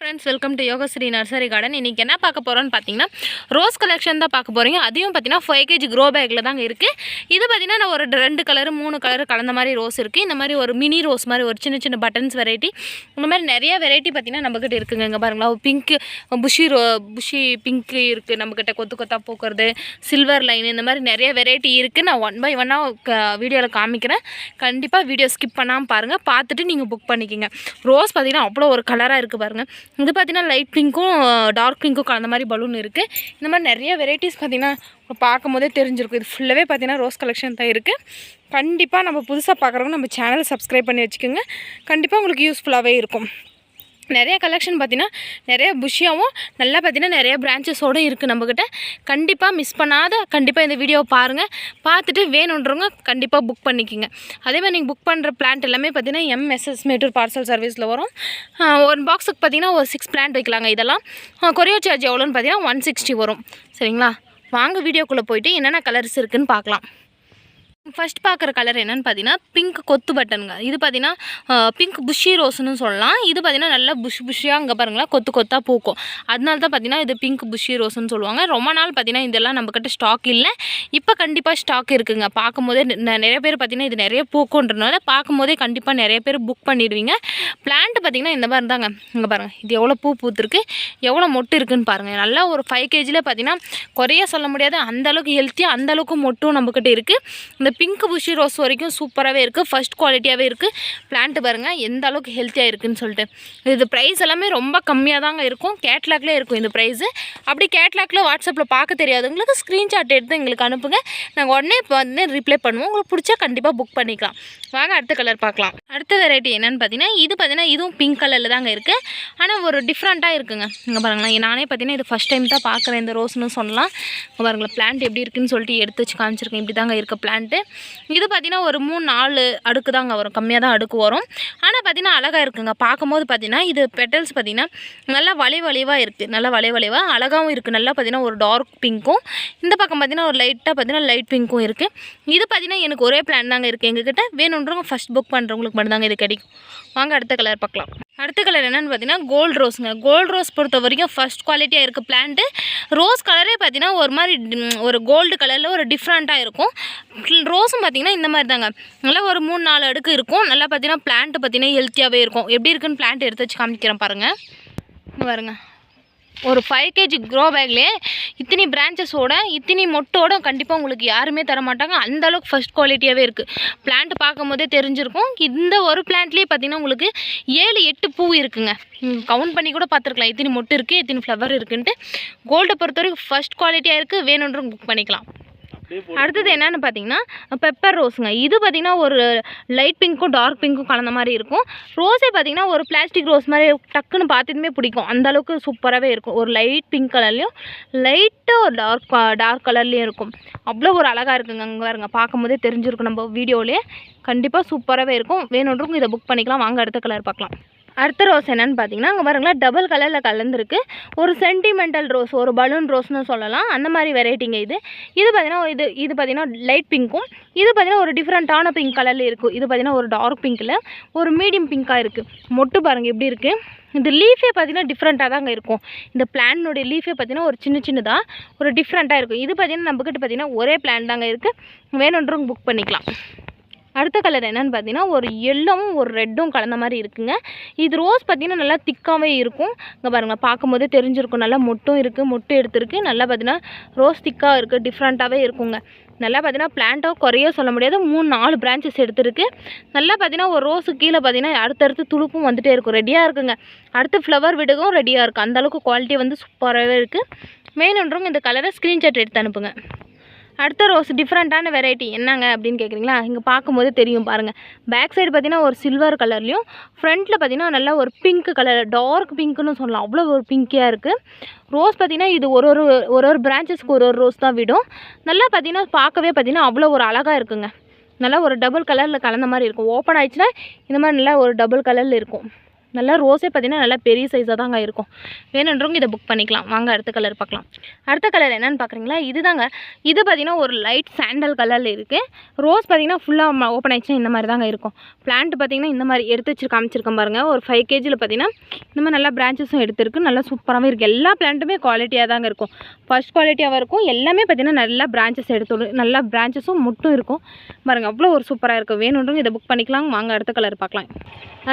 Friends welcome to Yogshri nursery garden इनकी என்ன பார்க்க போறோம்னு பாத்தீங்கன்னா ரோஸ் கலெக்ஷன் தான் பார்க்க போறீங்க அதையும் பாத்தீங்கன்னா 5 kg grow bagல தாங்க இருக்கு இது பாத்தீங்கன்னா நான் ஒரு ரெண்டு கலர் மூணு கலர் கலந்த மாதிரி ரோஸ் இருக்கு இந்த மாதிரி ஒரு மினி ரோஸ் மாதிரி ஒரு சின்ன சின்ன பட்டன்ஸ் வெரைட்டி இந்த மாதிரி நிறைய வெரைட்டி பாத்தீங்கன்னா நம்ம கிட்ட இருக்குங்க இங்க பாருங்க பிங்க் புஷி பிங்க் இருக்கு நம்ம கிட்ட கொத்து கொத்தா பூக்குறது சில்வர் லைன் இந்த மாதிரி நிறைய வெரைட்டி இருக்கு நான் 1 by 1 வீடியோல காமிக்கிறேன் கண்டிப்பா வீடியோ ஸ்கிப் பண்ணாம பாருங்க பார்த்துட்டு நீங்க புக் பண்ணிக்கங்க ரோஸ் பாத்தீங்கன்னா அவ்வளவு ஒரு கலரா இருக்கு பாருங்க இது பாத்தீங்கன்னா லைட் பிங்க்கும் டார்க் பிங்க்கும் கலந்த மாதிரி பலூன் இருக்கு இந்த மாதிரி நிறைய வெரைட்டிஸ் பாத்தீங்கன்னா பாக்கும்போதே தெரிஞ்சிருக்கும் இது ஃபுல்லாவே பாத்தீங்கன்னா ரோஸ் கலெக்ஷன் தான் இருக்கு கண்டிப்பா நம்ம புதுசா பார்க்கறவங்க நம்ம சேனலை சப்ஸ்கிரைப் பண்ணி வெச்சுக்கங்க கண்டிப்பா உங்களுக்கு யூஸ்ஃபுல்லாவே இருக்கும் நிறைய கலெக்ஷன் பாத்தீங்கன்னா நிறைய புஷியாவும் நல்லா பாத்தீங்கன்னா நிறைய பிரான்ச்சஸோட இருக்கு நம்ம கிட்ட கண்டிப்பா மிஸ் பண்ணாத கண்டிப்பா இந்த வீடியோவை பாருங்க பார்த்துட்டு வேணும்ன்றவங்க கண்டிப்பா புக் பண்ணிக்கங்க அதே மாதிரி நீங்க புக் பண்ற பிளான்ட் எல்லாமே பாத்தீங்கன்னா MSS மேட்டூர் பார்சல் சர்வீஸ்ல வரும் ஒரு பாக்ஸ்க்கு பாத்தீங்கன்னா ஒரு 6 பிளான்ட் வைக்கலாங்க இதெல்லாம் கொரியர் சார்ஜ் எவ்வளவுன்னு பாத்தீங்கன்னா 160 வரும் சரிங்களா வாங்க வீடியோக்குள்ள போய்ட்டு என்னென்ன கலர்ஸ் இருக்குன்னு பார்க்கலாம் ஃபர்ஸ்ட் பார்க்குற கலர் என்னன்னு பார்த்தீங்கன்னா பிங்க் கொத்து பட்டனுங்க இது பார்த்தீங்கன்னா பிங்க் புஷி ரோஸ்னு சொல்லலாம் இது பார்த்தீங்கன்னா நல்லா புஷியாக அங்கே பாருங்களேன் கொத்து கொத்தாக பூக்கும் அதனால தான் பார்த்தீங்கன்னா இது பிங்க் புஷி ரோஸ்னு சொல்லுவாங்க ரொம்ப நாள் பார்த்தீங்கன்னா இதெல்லாம் நம்மக்கிட்ட ஸ்டாக் இல்லை இப்போ கண்டிப்பாக ஸ்டாக் இருக்குங்க பார்க்கும்போதே நிறைய பேர் பார்த்தீங்கன்னா இது நிறைய பூக்குன்றதுனால பார்க்கும்போதே கண்டிப்பாக நிறைய பேர் புக் பண்ணிடுவீங்க பிளான்ட் பார்த்தீங்கன்னா இந்த மாதிரி இருந்தாங்க இங்கே பாருங்கள் இது எவ்வளோ பூத்துருக்கு எவ்வளோ மொட்டு இருக்குன்னு பாருங்கள் நல்லா ஒரு 5 kgல பார்த்தீங்கன்னா குறைய சொல்ல முடியாது அந்தளவுக்கு ஹெல்த்தியாக அந்தளவுக்கு மொட்டும் நம்மக்கிட்ட இருக்குது இந்த பிங்க் புஷி ரோஸ் வரைக்கும் சூப்பராகவே இருக்குது ஃபர்ஸ்ட் குவாலிட்டியாகவே இருக்குது பிளான்ட் பாருங்கள் எந்த அளவுக்கு ஹெல்த்தியாக இருக்குதுன்னு சொல்லிட்டு இது ப்ரைஸ் எல்லாமே ரொம்ப கம்மியாக தாங்க இருக்கும் கேட்லாக்லேயே இருக்கும் இந்த ப்ரைஸு அப்படி கேட்லாக்ல வாட்ஸ்அப்பில் பார்க்க தெரியாதவங்களுக்கு ஸ்க்ரீன்ஷாட் எடுத்து எங்களுக்கு அனுப்புங்க நாங்கள் உடனே இப்போ வந்து ரிப்ளை பண்ணுவோம் உங்களுக்கு பிடிச்சா கண்டிப்பாக புக் பண்ணிக்கலாம் வாங்க அடுத்த கலர் பார்க்கலாம் அடுத்த வெரைட்டி என்னென்னு பார்த்தீங்கன்னா இது பார்த்தீங்கன்னா இதுவும் பிங்க் கலரில் தாங்க இருக்குது ஆனால் ஒரு டிஃப்ரெண்ட்டாக இருக்குங்க இங்கே பாருங்களேன் நானே பார்த்தீங்கன்னா இது ஃபஸ்ட் டைம் தான் பார்க்குறேன் இந்த ரோஸ்னு சொல்லலாம் இங்கே பாருங்களேன் பிளான்ட் எப்படி இருக்குன்னு சொல்லிட்டு எடுத்து வச்சு காமிச்சிருக்கேன் இப்படி தாங்க இருக்க பிளான்ட்டு இது பார்த்தீங்கன்னா ஒரு 3-4 அடுக்கு தாங்க வரும் கம்மியாக தான் அடுக்கு வரும் ஆனால் பார்த்தீங்கன்னா அழகாக இருக்குங்க பார்க்கும்போது பார்த்தீங்கன்னா இது பெட்டல்ஸ் பார்த்தீங்கன்னா நல்லா வளைவாக இருக்குது நல்லா வளைவாக அழகாகவும் இருக்குது நல்லா பார்த்தீங்கன்னா ஒரு டார்க் பிங்க்கும் இந்த பக்கம் பார்த்தீங்கன்னா ஒரு லைட்டாக பார்த்தீங்கன்னா லைட் பிங்க்கும் இருக்குது இது பார்த்தீங்கன்னா எனக்கு ஒரே பிளான் தாங்க இருக்குது எங்ககிட்ட வேணுன்றவங்க ஃபஸ்ட் புக் பண்ணுறவங்களுக்கு மட்டும்தாங்க இது கிடைக்கும் வாங்க அடுத்த கலர் பார்க்கலாம் அடுத்த கலர் என்னென்னு பார்த்தீங்கன்னா கோல்டு ரோஸுங்க கோல்டு ரோஸ் பொறுத்த வரைக்கும் ஃபஸ்ட் குவாலிட்டியாக இருக்குது பிளான்ட்டு ரோஸ் கலரே பார்த்தீங்கன்னா ஒரு மாதிரி ஒரு கோல்டு கலரில் ஒரு டிஃப்ரெண்ட்டாக இருக்கும் ரோஸும் பார்த்தீங்கன்னா இந்த மாதிரி தாங்க நல்லா ஒரு 3-4 அடுக்கு இருக்கும் நல்லா பார்த்தீங்கன்னா பிளான்ட்டு பார்த்தீங்கன்னா ஹெல்த்தியாகவே இருக்கும் எப்படி இருக்குன்னு பிளான்ட் எடுத்து வச்சு காமிக்கிறேன் பாருங்கள் பாருங்கள் ஒரு 5 kg க்ரோ பேக்லேயே இத்தனி பிரான்ச்சஸோட இத்தனி மொட்டோட கண்டிப்பாக உங்களுக்கு யாருமே தர மாட்டாங்க அந்தளவுக்கு ஃபஸ்ட் குவாலிட்டியாகவே இருக்குது பிளான்ட் பார்க்கும் போதே தெரிஞ்சிருக்கும் இந்த ஒரு பிளான்ட்லேயே பார்த்தீங்கன்னா உங்களுக்கு 7-8 பூ இருக்குங்க கவுண்ட் பண்ணி கூட பார்த்துருக்கலாம் இத்தனி மொட்டு இருக்குது இத்தனி ஃப்ளவர் இருக்குன்ட்டு கோல்டை பொறுத்த வரைக்கும் ஃபஸ்ட் குவாலிட்டியாக இருக்குது வேணுன்றவங்க புக் பண்ணிக்கலாம் அடுத்தது என்னன்னு பார்த்தீங்கன்னா பெப்பர் ரோஸுங்க இது பார்த்தீங்கன்னா ஒரு லைட் பிங்க்கும் டார்க் பிங்க்கும் கலந்த மாதிரி இருக்கும் ரோஸே பார்த்தீங்கன்னா ஒரு பிளாஸ்டிக் ரோஸ் மாதிரி டக்குன்னு பார்த்ததுமே பிடிக்கும் அந்தளவுக்கு சூப்பராகவே இருக்கும் ஒரு லைட் பிங்க் கலர்லேயும் லைட்டாக ஒரு டார்க் கலர்லேயும் இருக்கும் அவ்வளோ ஒரு அழகாக இருக்குங்க அங்கே பாருங்க பார்க்கும்போதே தெரிஞ்சிருக்கும் நம்ம வீடியோவிலே கண்டிப்பாக சூப்பராகவே இருக்கும் வேணுன்றவங்க இதை புக் பண்ணிக்கலாம் வாங்க அடுத்த கலர் பார்க்கலாம் அடுத்த ரோஸ் என்னன்னு பார்த்தீங்கன்னா அங்கே பாருங்களேன் டபுள் கலரில் கலந்துருக்கு ஒரு சென்டிமெண்டல் ரோஸ் ஒரு பலூன் ரோஸ்னு சொல்லலாம் அந்த மாதிரி வெரைட்டிங்க இது பார்த்தீங்கன்னா இது பார்த்தீங்கன்னா லைட் பிங்க்கும் இது பார்த்தீங்கன்னா ஒரு டிஃப்ரெண்ட்டான பிங்க் கலரில் இருக்கும் இது பார்த்தீங்கன்னா ஒரு டார்க் பிங்க்கில் ஒரு மீடியம் பிங்காக இருக்குது மொட்டு பாருங்கள் எப்படி இருக்குது இந்த லீஃபே பார்த்தீங்கன்னா டிஃப்ரெண்ட்டாக தாங்க இருக்கும் இந்த பிளான்னுடைய லீஃபே பார்த்தீங்கன்னா ஒரு சின்னதாக ஒரு டிஃப்ரெண்ட்டாக இருக்கும் இது பார்த்தீங்கன்னா நம்மக்கிட்ட பார்த்தீங்கன்னா ஒரே பிளான் தாங்க இருக்குது வேணுன்றவங்க புக் பண்ணிக்கலாம் அடுத்த கலர் என்னென்னு பார்த்தீங்கன்னா ஒரு எல்லோவும் ஒரு ரெட்டும் கலந்த மாதிரி இருக்குங்க இது ரோஸ் பார்த்தீங்கன்னா நல்லா திக்காகவே இருக்கும் இங்கே பாருங்கள் பார்க்கும்போதே தெரிஞ்சிருக்கும் நல்லா மொட்டும் இருக்குது மொட்டு எடுத்துருக்கு நல்லா பார்த்தீங்கன்னா ரோஸ் திக்காக இருக்குது டிஃப்ரெண்ட்டாகவே இருக்குங்க நல்லா பார்த்தீங்கன்னா பிளான்ட்டோ குறைய சொல்ல முடியாது 3-4 பிரான்ச்சஸ் எடுத்துருக்கு நல்லா பார்த்தீங்கன்னா ஒரு ரோஸு கீழே பார்த்தீங்கன்னா அடுத்தடுத்து துளுப்பும் வந்துகிட்டே இருக்கும் ரெடியாக இருக்குங்க அடுத்து ஃப்ளவர் விடுக்கும் ரெடியாக இருக்குது அந்தளவுக்கு குவாலிட்டி வந்து சூப்பராகவே இருக்குது வேணுன்றவங்க இந்த கலரை ஸ்க்ரீன்ஷாட் எடுத்து அனுப்புங்க அடுத்த ரோஸ் டிஃப்ரெண்ட்டான வெரைட்டி என்னங்க அப்படின்னு கேட்குறீங்களா இங்கே பார்க்கும்போது தெரியும் பாருங்கள் பேக் சைடு பார்த்தீங்கன்னா ஒரு சில்வர் கலர்லையும் ஃப்ரண்ட்டில் பார்த்தீங்கன்னா நல்லா ஒரு பிங்க் கலர் டார்க் பிங்க்குன்னு சொல்லலாம் அவ்வளோ ஒரு பிங்க்கியாக இருக்குது ரோஸ் பார்த்தீங்கன்னா இது ஒரு பிரான்ச்சஸ்க்கு ஒரு ரோஸ் தான் விடும் நல்லா பார்த்தீங்கன்னா பார்க்கவே பார்த்தீங்கன்னா அவ்வளோ ஒரு அழகாக இருக்குங்க நல்லா ஒரு டபுள் கலரில் கலந்த மாதிரி இருக்கும் ஓப்பன் ஆயிடுச்சுன்னா இந்த மாதிரி நல்லா ஒரு டபுள் கலரில் இருக்கும் நல்லா ரோஸே பார்த்தீங்கன்னா நல்லா பெரிய சைஸாக தாங்க இருக்கும். வேணுன்றவங்க இதை புக் பண்ணிக்கலாம். வாங்க அடுத்த கலர் பார்க்கலாம். அடுத்த கலர் என்னென்னு பார்க்குறீங்களா, இதுதாங்க. இது பார்த்தீங்கன்னா ஒரு லைட் சாண்டல் கலரில் இருக்குது. ரோஸ் பார்த்தீங்கன்னா ஃபுல்லாக ஓப்பன் ஆயிடுச்சுன்னா இந்த மாதிரி தாங்க இருக்கும். பிளான்ட் பார்த்தீங்கன்னா இந்த மாதிரி எடுத்து காமிச்சிருக்கேன் பாருங்கள். ஒரு 5 kgயில் பார்த்தீங்கன்னா இந்த மாதிரி நல்லா பிரான்ச்சஸும் எடுத்துருக்கு. நல்லா சூப்பராகவே இருக்குது. எல்லா பிளான்ட்டுமே குவாலிட்டியாக தாங்க இருக்கும். ஃபர்ஸ்ட் குவாலிட்டியாகவும் இருக்கும். எல்லாமே பார்த்தீங்கன்னா நல்லா பிரான்ச்சஸ் எடுத்து நல்லா பிரான்ச்சஸும் முட்டும் இருக்கும் பாருங்கள். அவ்வளோ ஒரு சூப்பராக இருக்கும். வேணுன்றவங்க இதை புக் பண்ணிக்கலாம். வாங்க அடுத்த கலர் பார்க்கலாம்.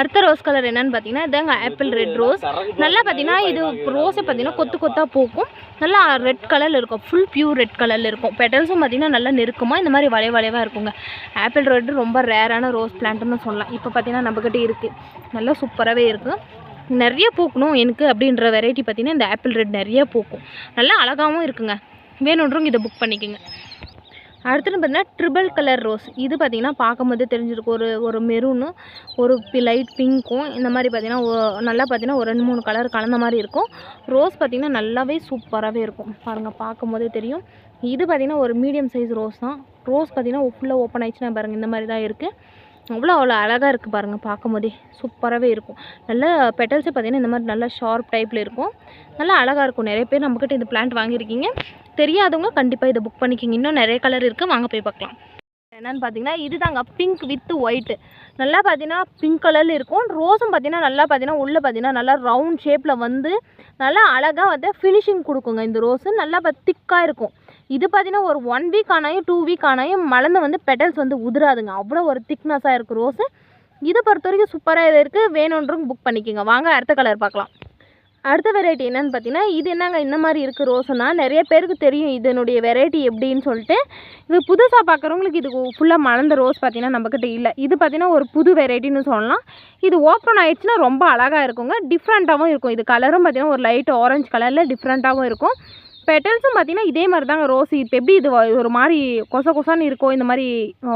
அடுத்த ரோஸ் கலர் என்னென்னு பார்த்தீங்கன்னா இதாங்க ஆப்பிள் ரெட் ரோஸ். நல்லா பார்த்தீங்கன்னா இது ரோஸை பார்த்தீங்கன்னா கொத்து கொத்தாக பூக்கும். நல்லா ரெட் கலரில் இருக்கும். ஃபுல் பியூர் ரெட் கலரில் இருக்கும். பெட்டல்ஸும் பார்த்தீங்கன்னா நல்லா நெருக்கமாக இந்த மாதிரி வளைவாக இருக்குங்க. ஆப்பிள் ரெட் ரொம்ப ரேரான ரோஸ் பிளான்ட்டுன்னு சொல்லலாம். இப்போ பார்த்தீங்கன்னா நம்மக்கிட்ட இருக்குது. நல்லா சூப்பராகவே இருக்குது. நிறைய பூக்கணும் எனக்கு அப்படின்ற வெரைட்டி பார்த்தீங்கன்னா இந்த ஆப்பிள் ரெட் நிறைய பூக்கும். நல்லா அழகாகவும் இருக்குங்க. வேணுன்றவங்க இதை புக் பண்ணிக்கோங்க. அடுத்தது பார்த்தீங்கன்னா ட்ரிபிள் கலர் ரோஸ். இது பார்த்தீங்கன்னா பார்க்கும்போது தெரிஞ்சிருக்கும். ஒரு மெரூனு ஒரு லைட் பிங்க்கும் இந்த மாதிரி பார்த்தீங்கன்னா நல்லா பார்த்தீங்கன்னா ஒரு 2-3 கலர் கலந்த மாதிரி இருக்கும். ரோஸ் பார்த்தீங்கன்னா நல்லாவே சூப்பராகவே இருக்கும் பாருங்கள். பார்க்கும்போதே தெரியும். இது பார்த்தீங்கன்னா ஒரு மீடியம் சைஸ் ரோஸ் தான். ரோஸ் பார்த்தீங்கன்னா ஃபுல்லாக ஓப்பன் ஆயிடுச்சுன்னா பாருங்கள் இந்த மாதிரி தான் இருக்குது. அவ்வளோ அழகாக இருக்குது பாருங்கள். பார்க்கும்போதே சூப்பராகவே இருக்கும். நல்லா பெட்டல்ஸே பார்த்தீங்கன்னா இந்த மாதிரி நல்லா ஷார்ப் டைப்பில் இருக்கும். நல்லா அழகாக இருக்கும். நிறைய பேர் நம்மக்கிட்ட இந்த பிளான்ட் வாங்கியிருக்கீங்க. தெரியாதவங்க கண்டிப்பாக இதை புக் பண்ணிக்கிங்க. இன்னும் நிறைய கலர் இருக்குது. வாங்க போய் பார்க்கலாம். என்னென்னு பார்த்தீங்கன்னா இது தாங்க பிங்க் வித் ஒயிட்டு. நல்லா பார்த்தீங்கன்னா பிங்க் கலரில் இருக்கும். ரோஸும் பார்த்தீங்கன்னா நல்லா பார்த்தீங்கன்னா உள்ளே பார்த்தீங்கன்னா நல்லா ரவுண்ட் ஷேப்பில் வந்து நல்லா அழகாக வந்து ஃபினிஷிங் கொடுக்குங்க. இந்த ரோஸு நல்லா திக்காக இருக்கும். இது பார்த்தீங்கன்னா ஒரு 1 வீக் ஆனாயும் 2 வீக் ஆனாயும் மலர்ந்து வந்து பெட்டல்ஸ் வந்து உதிராதுங்க. அவ்வளோ ஒரு திக்னஸாக இருக்குது ரோஸு. இதை பொறுத்த வரைக்கும் சூப்பராக இது இருக்குது. வேணுன்றவங்க புக் பண்ணிக்கோங்க. வாங்க அடுத்த கலர் பார்க்கலாம். அடுத்த வெரைட்டி என்னென்னு பார்த்தீங்கன்னா இது என்னங்க இந்த மாதிரி இருக்குது ரோஸுனா நிறைய பேருக்கு தெரியும் இதனுடைய வெரைட்டி எப்படின்னு சொல்லிட்டு. இது புதுசாக பார்க்குறவங்களுக்கு இது ஃபுல்லாக மலர்ந்த ரோஸ் பார்த்தீங்கன்னா நம்மக்கிட்ட இல்லை. இது பார்த்தீங்கன்னா ஒரு புது வெரைட்டின்னு சொல்லலாம். இது ஓப்பன் ஆயிடுச்சுன்னா ரொம்ப அழகாக இருக்குங்க. டிஃப்ரெண்ட்டாகவும் இருக்கும். இது கலரும் பார்த்தீங்கன்னா ஒரு லைட் ஆரஞ்சு கலரில் டிஃப்ரெண்ட்டாகவும் இருக்கும். பெட்டல்ஸும் பார்த்தீங்கன்னா இதே மாதிரி தாங்க ரோஸ். இப்போ எப்படி இது ஒரு மாதிரி கொசான்னு இருக்கோ இந்த மாதிரி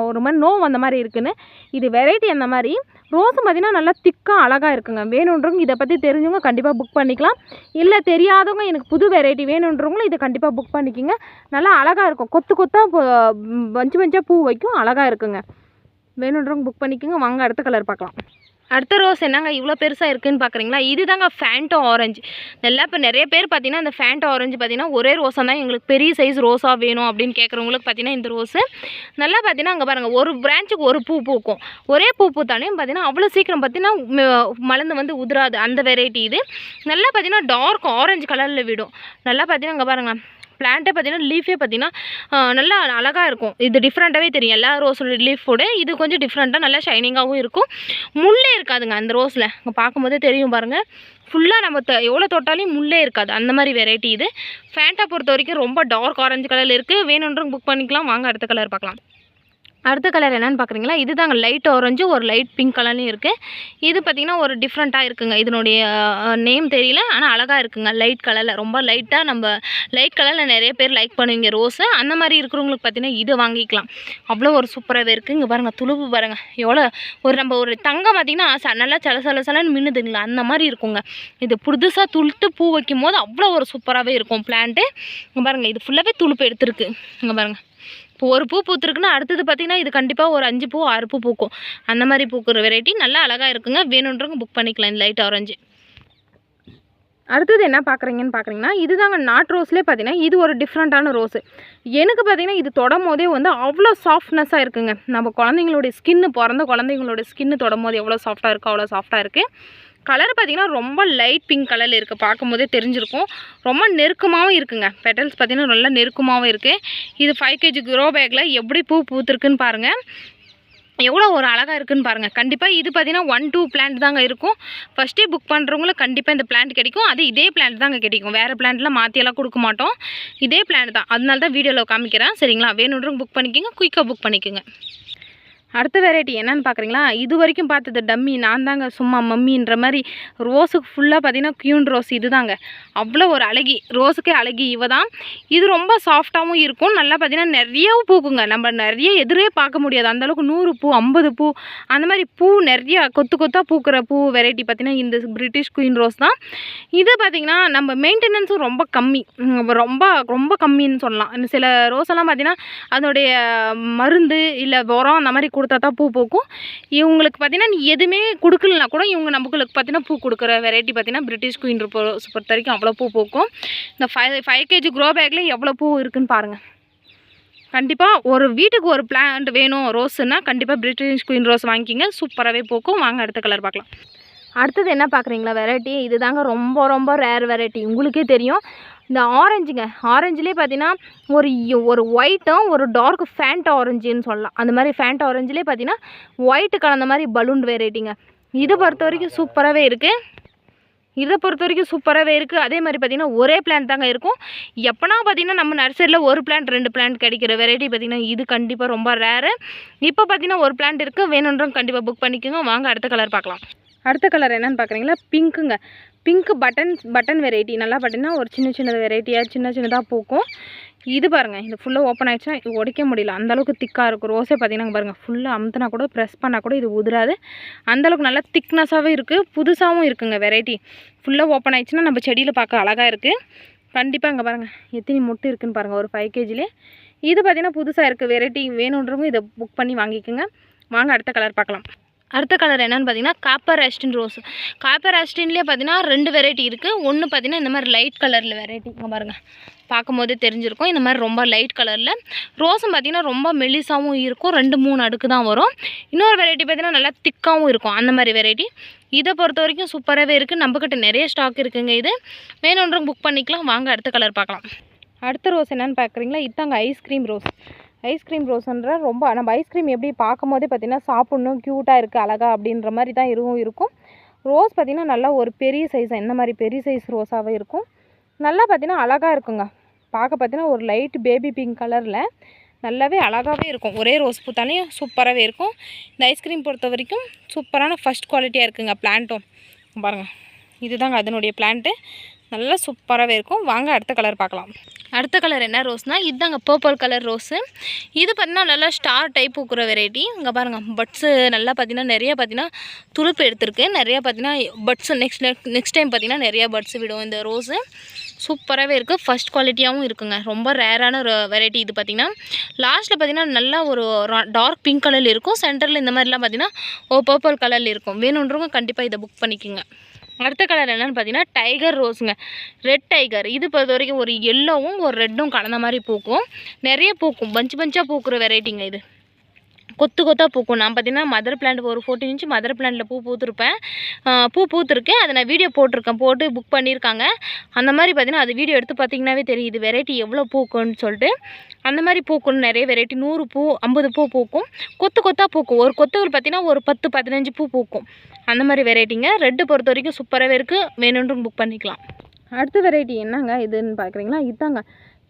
ஒரு மாதிரி நோவு அந்த மாதிரி இருக்குன்னு இது வெரைட்டி அந்த மாதிரி. ரோஸும் பார்த்தீங்கன்னா நல்லா திக்காக அழகாக இருக்குங்க. வேணுன்றவங்க இதை பற்றி தெரிஞ்சவங்க கண்டிப்பாக புக் பண்ணிக்கலாம். இல்லை தெரியாதவங்க எனக்கு புது வெரைட்டி வேணுன்றவங்களும் இதை கண்டிப்பாக புக் பண்ணிக்கோங்க. நல்லா அழகாக இருக்கும். கொத்தாக பஞ்சாக பூ வைக்கும். அழகாக இருக்குங்க. வேணுன்றவங்க புக் பண்ணிக்கோங்க. வாங்க அடுத்த கலர் பார்க்கலாம். அடுத்த ரோஸ் என்னங்க இவ்வளோ பெருசாக இருக்குதுன்னு பார்க்குறீங்களா, இது தாங்க ஃபேண்டோ ஆரஞ்சு. நல்லா இப்போ நிறைய பேர் பார்த்தீங்கன்னா இந்த ஃபேண்டோ ஆரஞ்சு பார்த்தீங்கன்னா ஒரே ரோஸாக தான் எங்களுக்கு பெரிய சைஸ் ரோஸாக வேணும் அப்படின்னு கேட்குறவங்களுக்கு பார்த்தீங்கன்னா இந்த ரோஸு நல்லா பார்த்தீங்கன்னா அங்கே பாருங்கள் ஒரு பிரான்ச்சுக்கு ஒரு பூ பூக்கும். ஒரே பூ பூத்தாலையும் பார்த்தீங்கன்னா அவ்வளோ சீக்கிரம் பார்த்தீங்கன்னா மலர்ந்து வந்து உதிராது அந்த வெரைட்டி. இது நல்லா பார்த்தீங்கன்னா டார்க் ஆரஞ்சு கலரில் விடும். நல்லா பார்த்தீங்கன்னா அங்கே பாருங்கள் பிளான்ட்டே பார்த்தீங்கன்னா லீஃபே பார்த்தீங்கன்னா நல்லா அழகாக இருக்கும். இது டிஃப்ரெண்ட்டாகவே தெரியும். எல்லா ரோஸோட லீஃபோட இது கொஞ்சம் டிஃப்ரெண்ட்டாக நல்லா ஷைனிங்காகவும் இருக்கும். முள்ளே இருக்காதுங்க அந்த ரோஸில். அங்கே பார்க்கும்போதே தெரியும் பாருங்கள். ஃபுல்லாக நம்ம எவ்வளோ தொட்டாலையும் முள்ளே இருக்காது அந்த மாதிரி வெரைட்டி. இது ஃபேண்டா பொறுத்த வரைக்கும் ரொம்ப டார்க் ஆரஞ்சு கலரில் இருக்குது. வேணுன்றவங்க புக் பண்ணிக்கலாம். வாங்க அடுத்த கலர் பார்க்கலாம். அடுத்த கலர் என்னென்னு பார்க்குறீங்களா, இது தாங்க லைட் ஆரஞ்சு ஒரு லைட் பிங்க் கலர்லையும் இருக்குது. இது பார்த்திங்கன்னா ஒரு டிஃப்ரெண்ட்டாக இருக்குங்க. இதனுடைய நேம் தெரியல, ஆனால் அழகாக இருக்குங்க. லைட் கலரில் ரொம்ப லைட்டாக நம்ம லைட் கலரில் நிறைய பேர் லைக் பண்ணுவீங்க ரோஸு. அந்த மாதிரி இருக்கிறவங்களுக்கு பார்த்திங்கன்னா இதை வாங்கிக்கலாம். அவ்வளோ ஒரு சூப்பராகவே இருக்குது. இங்கே பாருங்கள் துளுப்பு பாருங்கள் எவ்வளோ நம்ம ஒரு தங்கம் பார்த்திங்கன்னா நல்லா சலன்னு மின்னுதுங்களா அந்த மாதிரி இருக்குங்க. இது புதுசாக துளுத்து பூ வைக்கும் போது அவ்வளோ ஒரு சூப்பராகவே இருக்கும் பிளான்ட்டு. இங்கே பாருங்கள் இது ஃபுல்லாகவே துளுப்பு எடுத்துருக்கு. இங்கே பாருங்கள் இப்போ ஒரு பூ பூத்துருக்குன்னா அடுத்தது பார்த்திங்கன்னா இது கண்டிப்பாக ஒரு 5 பூ 6 பூ பூக்கும். அந்த மாதிரி பூக்கிற வெரைட்டி நல்லா அழகாக இருக்குங்க. வேணுன்றவங்க புக் பண்ணிக்கலாம் இந்த லைட் ஆரஞ்சு. அடுத்தது என்ன பார்க்குறீங்கன்னு பார்க்குறீங்கன்னா இது தாங்க நாட் ரோஸ்லேயே பார்த்தீங்கன்னா இது ஒரு டிஃப்ரெண்ட்டான ரோஸு. எனக்கு பார்த்திங்கன்னா இது தொடும் போதே வந்து அவ்வளோ சாஃப்ட்னஸாக இருக்குங்க. நம்ம குழந்தைங்களுடைய ஸ்கின்னு பிறந்த குழந்தைங்களோட ஸ்கின்னு தொடும் போது எவ்வளோ சாஃப்டாக இருக்கோ அவ்வளோ சாஃப்டாக இருக்குது. கலர் பார்த்திங்கன்னா ரொம்ப லைட் பிங்க் கலரில் இருக்குது. பார்க்கும்போதே தெரிஞ்சிருக்கும். ரொம்ப நெருக்கமாகவும் இருக்குங்க. பெட்டல்ஸ் பார்த்திங்கன்னா நல்லா நெருக்கமாகவும் இருக்குது. இது 5 kg க்ரோ பேக்கில் எப்படி பூ பூத்துருக்குன்னு பாருங்கள். எவ்வளோ ஒரு அழகாக இருக்குன்னு பாருங்கள். கண்டிப்பாக இது பார்த்திங்கன்னா 1-2 பிளான்ட் தாங்க இருக்கும். ஃபஸ்ட்டே புக் பண்ணுறவங்களுக்கு கண்டிப்பாக இந்த பிளான்ட் கிடைக்கும். அது இதே பிளான்ட் தாங்க கிடைக்கும். வேறு பிளான்ட்லாம் மாற்றியெல்லாம் கொடுக்க மாட்டோம். இதே பிளான்ட் தான். அதனால தான் வீடியோவில் காமிக்கிறேன். சரிங்களா, வேணுன்றவங்க புக் பண்ணிக்கோங்க. குயிக்காக புக் பண்ணிக்கோங்க. அடுத்த வெரைட்டி என்னென்னு பார்க்குறீங்களா, இது வரைக்கும் பார்த்தது டம்மி நான் தாங்க சும்மா மம்மின்ற மாதிரி. ரோஸுக்கு ஃபுல்லாக பார்த்தீங்கன்னா க்யூன் ரோஸ் இது தாங்க. அவ்வளோ ஒரு அழகி, ரோஸுக்கே அழகி இவ தான். இது ரொம்ப சாஃப்டாகவும் இருக்கும். நல்லா பார்த்தீங்கன்னா நிறையவும் பூக்குங்க. நம்ம நிறைய எதிரே பார்க்க முடியாது அந்தளவுக்கு 100 பூ 50 பூ அந்த மாதிரி பூ நிறையா கொத்தாக பூக்கிற பூ வெரைட்டி பார்த்திங்கன்னா இந்த பிரிட்டிஷ் குயின் ரோஸ் தான். இது பார்த்திங்கன்னா நம்ம மெயின்டெனன்ஸும் ரொம்ப கம்மி, ரொம்ப கம்மின்னு சொல்லலாம். சில ரோஸெல்லாம் பார்த்திங்கன்னா அதனுடைய மருந்து இல்லை உரம் அந்த மாதிரி கொடுத்தா கொடுத்தா தான் பூ பூக்கும். இவங்களுக்கு பார்த்தீங்கன்னா எதுவுமே கொடுக்கலனா கூட இவங்க நம்மளுக்கு பார்த்தீங்கன்னா பூ கொடுக்குற வெரைட்டி பார்த்தீங்கன்னா பிரிட்டிஷ் குயின் ரோஸ் பொறுத்த வரைக்கும் அவ்வளோ பூ பூக்கும். இந்த 5 kg க்ரோ பேக்கில் எவ்வளோ பூ இருக்குதுன்னு பாருங்கள். கண்டிப்பாக ஒரு வீட்டுக்கு ஒரு பிளான்ட் வேணும் ரோஸுன்னா கண்டிப்பாக பிரிட்டிஷ் குயின் ரோஸ் வாங்கிக்கிங்க, சூப்பராகவே பூக்கும். வாங்க அடுத்த கலர் பார்க்கலாம். அடுத்தது என்ன பார்க்குறீங்களா வெரைட்டி, இது தாங்க ரொம்ப ரொம்ப ரேர் வெரைட்டி. உங்களுக்கே தெரியும் இந்த ஆரஞ்சுங்க, ஆரஞ்சுலேயே பார்த்தீங்கன்னா ஒரு ஒயிட்டும் ஒரு டார்க் ஃபேண்ட் ஆரஞ்சுன்னு சொல்லலாம். அந்த மாதிரி ஃபேண்ட் ஆரஞ்சுலேயே பார்த்தீங்கன்னா ஒயிட்டு கலந்த மாதிரி பலூன் வெரைட்டிங்க. இதை பொறுத்த வரைக்கும் சூப்பராகவே இருக்குது. அதே மாதிரி பார்த்திங்கன்னா ஒரே பிளான்ட் தாங்க இருக்கும். எப்போனா பார்த்திங்கன்னா நம்ம நர்சரியில் ஒரு பிளான்ட் 2 பிளான்ட் கிடைக்கிற வெரைட்டி பார்த்திங்கன்னா இது கண்டிப்பாக ரொம்ப ரேரு. இப்போ பார்த்திங்கன்னா ஒரு பிளான்ட் இருக்குது, வேணுன்றவங்க கண்டிப்பாக புக் பண்ணிக்கோங்க. வாங்க அடுத்த கலர் பார்க்கலாம். அடுத்த கலர் என்னென்னு பார்க்குறீங்களா, பிங்க்குங்க. Pink button variety. நல்லா பார்த்தீங்கன்னா ஒரு சின்ன வெரைட்டியாக சின்னதாக பூக்கும். இது பாருங்கள், இது ஃபுல்லாக ஓப்பன் ஆகிடுச்சுன்னா உடைக்க முடியல, அந்தளவுக்கு திக்காக இருக்கும். ரோஸே பார்த்தீங்கன்னா பாருங்கள், ஃபுல்லாக அமுத்தினா கூட ப்ரெஸ் பண்ணால் கூட இது உதிராது, அந்தளவுக்கு நல்லா திக்னஸாகவே இருக்குது. புதுசாகவும் இருக்குங்க வெரைட்டி. ஃபுல்லாக ஓப்பன் ஆகிடுச்சுன்னா நம்ம செடியில் பார்க்க அழகாக இருக்குது. கண்டிப்பாக இங்கே பாருங்கள் எத்தனை மொட்டு இருக்குதுன்னு பாருங்கள், ஒரு 5 kgலே. இது பார்த்திங்கன்னா புதுசாக இருக்குது வெரைட்டி. வேணுன்றவங்க இதை புக் பண்ணி வாங்கிக்கோங்க. வாங்க அடுத்த கலர் பார்க்கலாம். அடுத்த கலர் என்னென்னு பார்த்தீங்கன்னா காப்பர் ஆஸ்டின் ரோஸ். காப்பர் ஆஸ்டின்லேயே பார்த்தீங்கன்னா 2 வெரைட்டி இருக்குது. ஒன்று பார்த்தீங்கன்னா இந்த மாதிரி லைட் கலரில் வெரைட்டி, இங்கே பாருங்கள் பார்க்கும்போதே தெரிஞ்சிருக்கும். இந்த மாதிரி ரொம்ப லைட் கலரில் ரோஸும் பார்த்திங்கன்னா ரொம்ப மெலிசாகவும் இருக்கும், 2-3 அடுக்கு தான் வரும். இன்னொரு வெரைட்டி பார்த்திங்கன்னா நல்லா திக்காகவும் இருக்கும், அந்த மாதிரி வெரைட்டி. இதை பொறுத்த வரைக்கும் சூப்பராகவே இருக்குது. நம்மக்கிட்ட நிறைய ஸ்டாக் இருக்குதுங்க. இது வேணுன்றவங்க புக் பண்ணிக்கலாம். வாங்க அடுத்த கலர் பார்க்கலாம். அடுத்த ரோஸ் என்னென்னு பார்க்குறீங்களா, இதாங்க ஐஸ்கிரீம் ரோஸ். ஐஸ்கிரீம் ரோஸ்ன்ற ரொம்ப நம்ம ஐஸ்கிரீம் எப்படி பார்க்கும் போதே பார்த்திங்கன்னா சாப்பிட்ணும், க்யூட்டாக இருக்குது, அழகா அப்படின்ற மாதிரி தான் இருக்கும். ரோஸ் பார்த்திங்கன்னா நல்லா ஒரு பெரிய சைஸாக இந்த மாதிரி பெரிய சைஸ் ரோஸாகவே இருக்கும். நல்லா பார்த்திங்கன்னா அழகாக இருக்குங்க. பார்க்க பார்த்திங்கன்னா ஒரு லைட் பேபி பிங்க் கலரில் நல்லாவே அழகாகவே இருக்கும். ஒரே ரோஸ் பூத்தாலையும் சூப்பராகவே இருக்கும். இந்த ஐஸ்கிரீம் பொறுத்த வரைக்கும் சூப்பரான ஃபஸ்ட் குவாலிட்டியாக இருக்குங்க. பிளான்ட்டும் பாருங்கள், இதுதாங்க அதனுடைய பிளான்ட்டு. நல்லா சூப்பராகவே இருக்கும். வாங்க அடுத்த கலர் பார்க்கலாம். அடுத்த கலர் என்ன ரோஸ்னால் இதுதாங்க பர்பிள் கலர் ரோஸு. இது பார்த்திங்கன்னா நல்லா ஸ்டார் டைப் பூக்கிற வெரைட்டி. இங்கே பாருங்கள் பட்ஸு நல்லா பார்த்திங்கன்னா நிறைய பார்த்திங்கன்னா துளுப்பு எடுத்துருக்கு. நிறையா பார்த்திங்கன்னா பட்ஸு நெக்ஸ்ட் டைம் பார்த்திங்கன்னா நிறையா பட்ஸு விடும் இந்த ரோஸு. சூப்பராகவே இருக்குது, ஃபஸ்ட் குவாலிட்டியாகவும் இருக்குங்க. ரொம்ப ரேரான ஒரு வெரைட்டி. இது பார்த்திங்கன்னா லாஸ்ட்டில் பார்த்திங்கன்னா நல்லா ஒரு டார்க் பிங்க் கலரில் இருக்கும். சென்டரில் இந்த மாதிரிலாம் பார்த்திங்கன்னா பர்பிள் கலரில் இருக்கும். வேணுன்றவங்க கண்டிப்பாக இதை புக் பண்ணிக்கோங்க. அடுத்த கலர் என்னென்னு பார்த்தீங்கன்னா டைகர் ரோஸுங்க, ரெட் டைகர். இது பொறுத்த வரைக்கும் ஒரு எல்லோவும் ஒரு ரெட்டும் கலந்த மாதிரி பூக்கும், நிறைய பூக்கும், பஞ்சாக பூக்கிற வெரைட்டிங்க. இது கொத்தாக பூக்கும். நான் பார்த்தீங்கன்னா மதர் பிளான்ட் ஒரு 14 இன்ச் மதர் பிளான்ட்டில் பூ பூத்துருக்கு. அதை நான் வீடியோ போட்டு புக் பண்ணியிருக்காங்க. அந்த மாதிரி பார்த்தீங்கன்னா அது வீடியோ எடுத்து பார்த்தீங்கன்னாவே தெரியுது வெரைட்டி எவ்வளோ பூக்குன்னு சொல்லிட்டு. அந்த மாதிரி பூக்கும் நிறைய வெரைட்டி, 100 பூ 50 பூ பூக்கும், கொத்தாக பூக்கும். ஒரு கொத்துகள் பார்த்தீங்கன்னா ஒரு 10-15 பூ பூக்கும், அந்த மாதிரி வெரைட்டிங்க. ரெட்டு பொறுத்த வரைக்கும் சூப்பராகவே இருக்குது, வேணுன்றும் புக் பண்ணிக்கலாம். அடுத்த வெரைட்டி என்னங்க இதுன்னு பார்க்குறீங்களா, இதாங்க.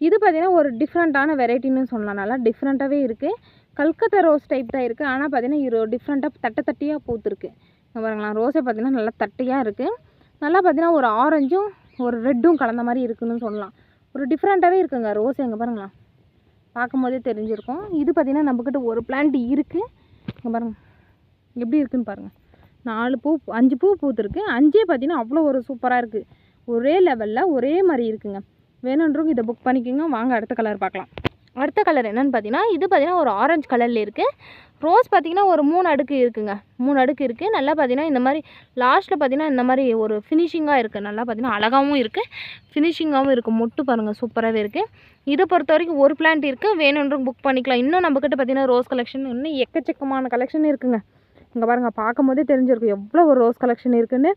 இது பார்த்திங்கன்னா ஒரு டிஃப்ரெண்ட்டான வெரைட்டின்னு சொல்லலாம். நல்லா டிஃப்ரெண்ட்டாகவே இருக்குது. கல்கத்தா ரோஸ் டைப் தான் இருக்குது. ஆனால் பார்த்திங்கன்னா இது டிஃப்ரெண்ட்டாக தட்டியாக பூத்துருக்கு. பாருங்களா, ரோஸே பார்த்திங்கன்னா நல்லா தட்டியாக இருக்குது. நல்லா பார்த்திங்கன்னா ஒரு ஆரஞ்சும் ஒரு ரெட்டும் கலந்த மாதிரி இருக்குதுன்னு சொல்லலாம். ஒரு டிஃப்ரெண்ட்டாகவே இருக்குங்க ரோஸ். எங்கே பாருங்களா, பார்க்கும் போதே தெரிஞ்சிருக்கும். இது பார்த்திங்கன்னா நம்மக்கிட்ட ஒரு பிளான்ட் இருக்குது. இங்கே பாருங்கள் எப்படி இருக்குதுன்னு பாருங்கள். 5 பூ பூத்துருக்கு. 5 பார்த்திங்கன்னா அவ்வளோ ஒரு சூப்பராக இருக்குது. ஒரே லெவலில் ஒரே மாதிரி இருக்குங்க. வேணுன்றவங்க இதை புக் பண்ணிக்கோங்க. வாங்க அடுத்த கலர் பார்க்கலாம். அடுத்த கலர் என்னென்னு பார்த்தீங்கன்னா இது பார்த்திங்கன்னா ஒரு ஆரஞ்சு கலரில் இருக்குது. ரோஸ் பார்த்திங்கன்னா ஒரு 3 அடுக்கு இருக்குதுங்க. 3 அடுக்கு இருக்குது. நல்லா பார்த்திங்கன்னா இந்த மாதிரி லாஸ்ட்டில் பார்த்திங்கன்னா இந்த மாதிரி ஒரு ஃபினிஷிங்காக இருக்குது. நல்லா பார்த்திங்கன்னா அழகாகவும் இருக்குது, ஃபினிஷிங்காகவும் இருக்குது. மொட்டு பாருங்கள் சூப்பராகவே இருக்குது. இதை பொறுத்த வரைக்கும் ஒரு பிளான்ட் இருக்குது, வேணுன்றவங்க புக் பண்ணிக்கலாம். இன்னும் நம்மக்கிட்ட பார்த்திங்கன்னா ரோஸ் கலெக்ஷன் இன்னும் எக்கச்சக்கமான கலெக்ஷன் இருக்குதுங்க. இங்கே பாருங்கள், பார்க்கும் போதே தெரிஞ்சிருக்கும் எவ்வளோ ஒரு ரோஸ் கலெக்ஷன் இருக்குதுன்னு.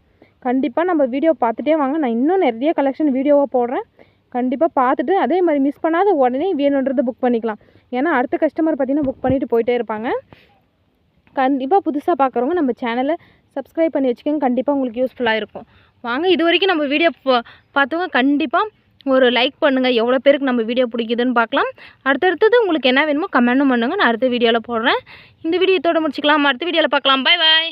கண்டிப்பாக நம்ம வீடியோ பார்த்துட்டே வாங்க. நான் இன்னும் நிறைய கலெக்ஷன் வீடியோவாக போடுறேன். கண்டிப்பாக பார்த்துட்டு அதே மாதிரி மிஸ் பண்ணாத உடனே வேணுன்றதை புக் பண்ணிக்கலாம். ஏன்னா அடுத்த கஸ்டமர் பார்த்திங்கன்னா புக் பண்ணிவிட்டு போயிட்டே இருப்பாங்க. கண்டிப்பாக புதுசாக பார்க்குறவங்க நம்ம சேனலை சப்ஸ்கிரைப் பண்ணி வச்சுக்கோங்க. கண்டிப்பாக உங்களுக்கு யூஸ்ஃபுல்லாக இருக்கும். வாங்க, இது வரைக்கும் நம்ம வீடியோ பார்த்தவங்க கண்டிப்பாக ஒரு லைக் பண்ணுங்கள். எவ்வளோ பேருக்கு நம்ம வீடியோ பிடிக்குதுன்னு பார்க்கலாம். அடுத்தடுத்தது உங்களுக்கு என்ன வேணுமோ கமெண்ட்டும் பண்ணுங்கள். நான் அடுத்த வீடியோவில் போடுறேன். இந்த வீடியோத்தோடு முடிச்சுக்கலாம். அடுத்த வீடியோவில் பார்க்கலாம். பாய் பாய்.